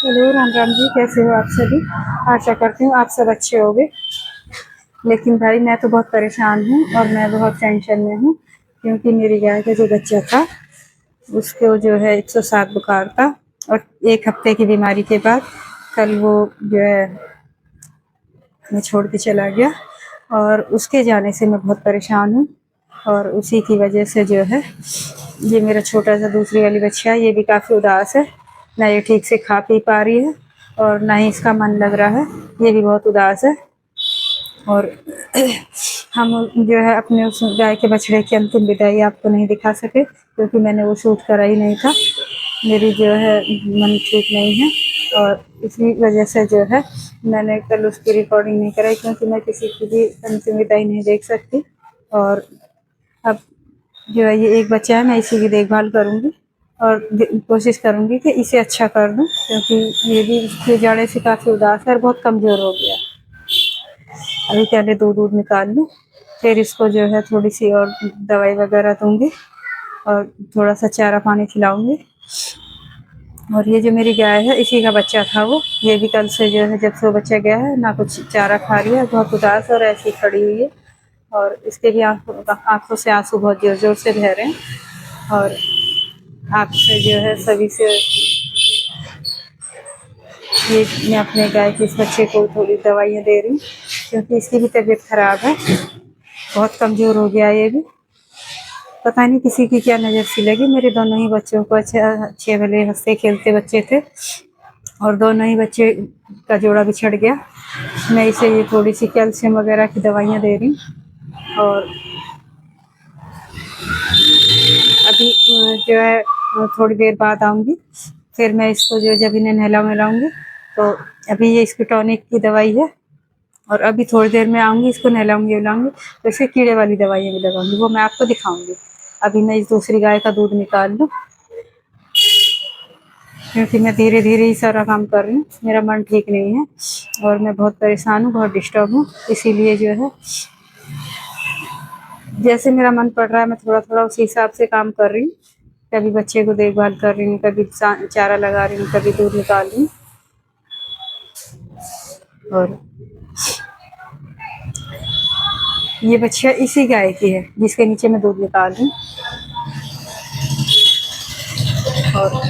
Hello Ram Ram ji, कैसे हो आप सभी। आशा करती हूँ आप सब अच्छे होंगे। लेकिन भाई मैं तो बहुत परेशान हूँ और मैं बहुत टेंशन में हूँ, क्योंकि मेरी गाय का जो बच्चा था उसको जो है 107 बुखार था। और 1 हफ्ते की बीमारी के बाद कल वो जो है हमें छोड़ के चला गया। और उसके जाने से मैं बहुत परेशान हूँ। और उसी की वजह से जो है ये मेरा छोटा सा दूसरी वाली बच्चा है, ये भी काफ़ी उदास है। ना ये ठीक से खा पी पा रही है और ना ही इसका मन लग रहा है। ये भी बहुत उदास है। और हम जो है अपने उस गाय के बछड़े की अंतिम विदाई आपको नहीं दिखा सके, क्योंकि मैंने वो शूट करा ही नहीं था। मेरी जो है मन ठीक नहीं है और इसी वजह से जो है मैंने कल उसकी रिकॉर्डिंग नहीं कराई, क्योंकि मैं किसी की भी अंतिम विदाई नहीं देख सकती। और अब जो है ये एक बच्चा है, मैं इसी की देखभाल करूँगी और कोशिश करूँगी कि इसे अच्छा कर दूँ, क्योंकि ये भी इसके जाड़े से काफ़ी उदास है और बहुत कमज़ोर हो गया। अभी पहले दूध दूध निकाल लूँ, फिर इसको जो है थोड़ी सी और दवाई वगैरह दूँगी और थोड़ा सा चारा पानी खिलाऊँगी। और ये जो मेरी गाय है इसी का बच्चा था वो, ये भी कल से जो है जब से वो बच्चा गया है ना कुछ चारा खा रही है, बहुत उदास और ऐसी खड़ी हुई है। और इसके भी आंखों से आंसू बहुत जोर जोर से बह रहे हैं। और आपसे जो है सभी से ये मैं अपने गाय के इस बच्चे को थोड़ी दवाइयाँ दे रही हूँ, क्योंकि इसकी भी तबीयत खराब है, बहुत कमज़ोर हो गया ये भी। पता नहीं किसी की क्या नज़र सी लगी। मेरे दोनों ही बच्चों को अच्छे भले हंसते खेलते बच्चे थे और दोनों ही बच्चे का जोड़ा बिछड़ गया। मैं इसे ये थोड़ी सी कैल्शियम वगैरह की दवाइयाँ दे रही हूँ। और अभी जो है थोड़ी देर बाद आऊँगी, फिर मैं इसको जो जब इन्हें नहलाऊँगी तो अभी ये इसकी टॉनिक की दवाई है। और अभी थोड़ी देर में आऊँगी, इसको नहलाऊँगी तो इसे कीड़े वाली दवाइयाँ भी लगाऊँगी, वो मैं आपको दिखाऊँगी। अभी मैं इस दूसरी गाय का दूध निकाल लूँ, क्योंकि मैं धीरे धीरे ही सारा काम कर रही हूँ। मेरा मन ठीक नहीं है और मैं बहुत परेशान हूँ, बहुत डिस्टर्ब हूँ। इसीलिए जो है जैसे मेरा मन पड़ रहा है मैं थोड़ा थोड़ा उसी हिसाब से काम कर रही हूँ। कभी बच्चे को देखभाल कर रही हूँ, कभी चारा लगा रही हूँ, कभी दूध निकाल रही हूँ। और ये बच्चा इसी गाय की है जिसके नीचे मैं दूध निकाल रही हूँ। और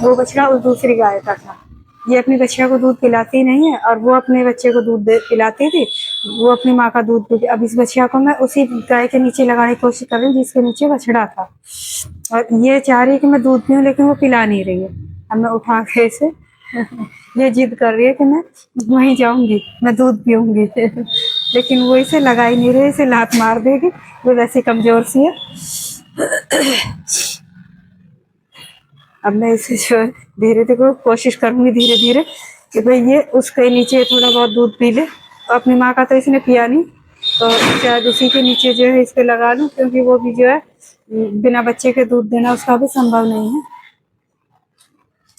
वो बछड़ा उस दूसरी गाय का था। ये अपनी बच्चिया को दूध पिलाती नहीं है और वो अपने बच्चे को दूध पिलाती थी। वो अपनी माँ का दूध पीती। अब इस बच्चिया को मैं उसी गाय के नीचे लगाने की कोशिश कर रही हूँ जिसके नीचे बछड़ा था। और ये चाह रही है कि मैं दूध पीऊँ, लेकिन वो पिला नहीं रही है। अब मैं उठा के इसे ये जिद कर रही है कि मैं वहीं जाऊंगी, मैं दूध पीऊंगी लेकिन वो इसे लगा ही नहीं रही, इसे लात मार देगी। वो वैसे कमजोर सी है। अब मैं इसे जो है धीरे धीरे कोशिश करूंगी, धीरे धीरे कि भाई ये उसके नीचे थोड़ा बहुत दूध पी ले। अपनी माँ का तो इसने पिया नहीं, तो शायद उसी के नीचे जो है इसके लगा लूँ, क्योंकि वो भी जो है बिना बच्चे के दूध देना उसका भी संभव नहीं है।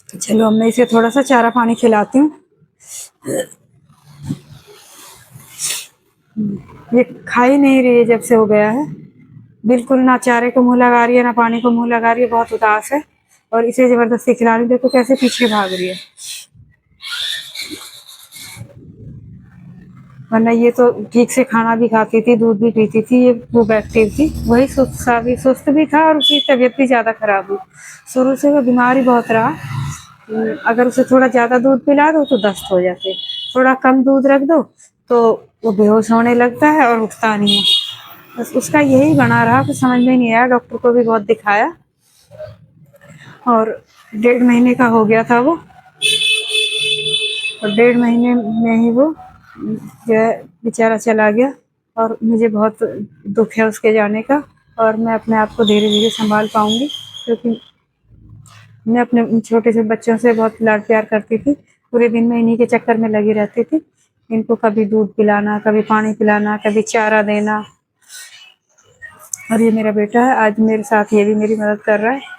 तो चलो अब मैं इसे थोड़ा सा चारा पानी खिलाती हूँ। ये खा ही नहीं रही है जब से हो गया है, बिल्कुल ना चारे को मुंह लगा रही है ना पानी को मुंह लगा रही है, बहुत उदास है। और इसे जबरदस्ती खिला रही, देखो कैसे पीछे भाग रही है। वरना ये तो ठीक से खाना भी खाती थी, दूध भी पीती थी, ये खूब एक्टिव थी। वही सुस्त भी था और उसकी तबीयत भी ज़्यादा खराब हुई। शुरू से वो बीमार ही बहुत रहा। अगर उसे थोड़ा ज़्यादा दूध पिला दो तो दस्त हो जाते, थोड़ा कम दूध रख दो तो वो बेहोश होने लगता है और उठता नहीं है। बस उसका यही बना रहा, कुछ समझ में नहीं आया। डॉक्टर को भी बहुत दिखाया और 1.5 महीने का हो गया था वो। और 1.5 महीने में ही वो जो है बेचारा चला गया। और मुझे बहुत दुख है उसके जाने का। और मैं अपने आप को धीरे धीरे संभाल पाऊंगी, क्योंकि मैं अपने छोटे से बच्चों से बहुत लाड प्यार करती थी। पूरे दिन में इन्हीं के चक्कर में लगी रहती थी। इनको कभी दूध पिलाना, कभी पानी पिलाना, कभी चारा देना। और ये मेरा बेटा है, आज मेरे साथ ये भी मेरी मदद कर रहा है।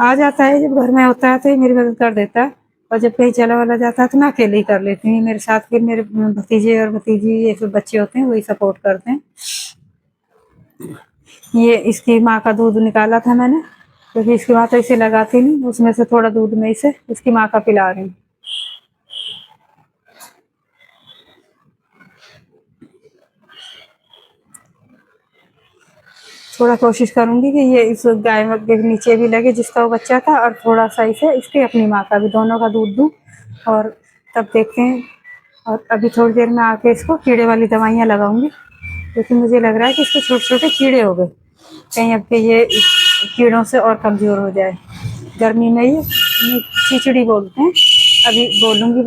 आ जाता है जब घर में होता है तो ये मेरी मदद कर देता है, और जब कहीं चला वाला जाता है तो मैं अकेले ही कर लेती हूँ। मेरे साथ फिर मेरे भतीजे और भतीजी ये सब बच्चे होते हैं, वही सपोर्ट करते हैं। ये इसकी माँ का दूध निकाला था मैंने, क्योंकि इसकी माँ तो इसे लगाती नहीं, उसमें से थोड़ा दूध में इसे इसकी माँ का पिला रही हूँ। थोड़ा कोशिश करूंगी कि ये इस गाय के नीचे भी लगे जिसका वो बच्चा था, और थोड़ा सा इसे इसके अपनी माँ का भी, दोनों का दूध दूँ, और तब देखते हैं। और अभी थोड़ी देर में आके इसको कीड़े वाली दवाइयाँ लगाऊंगी, क्योंकि मुझे लग रहा है कि इसके छोटे छोटे कीड़े हो गए, कहीं अब के ये कीड़ों से और कमज़ोर हो जाए। गर्मी में ये चिचड़ी बोलते हैं, अभी बोलूँगी।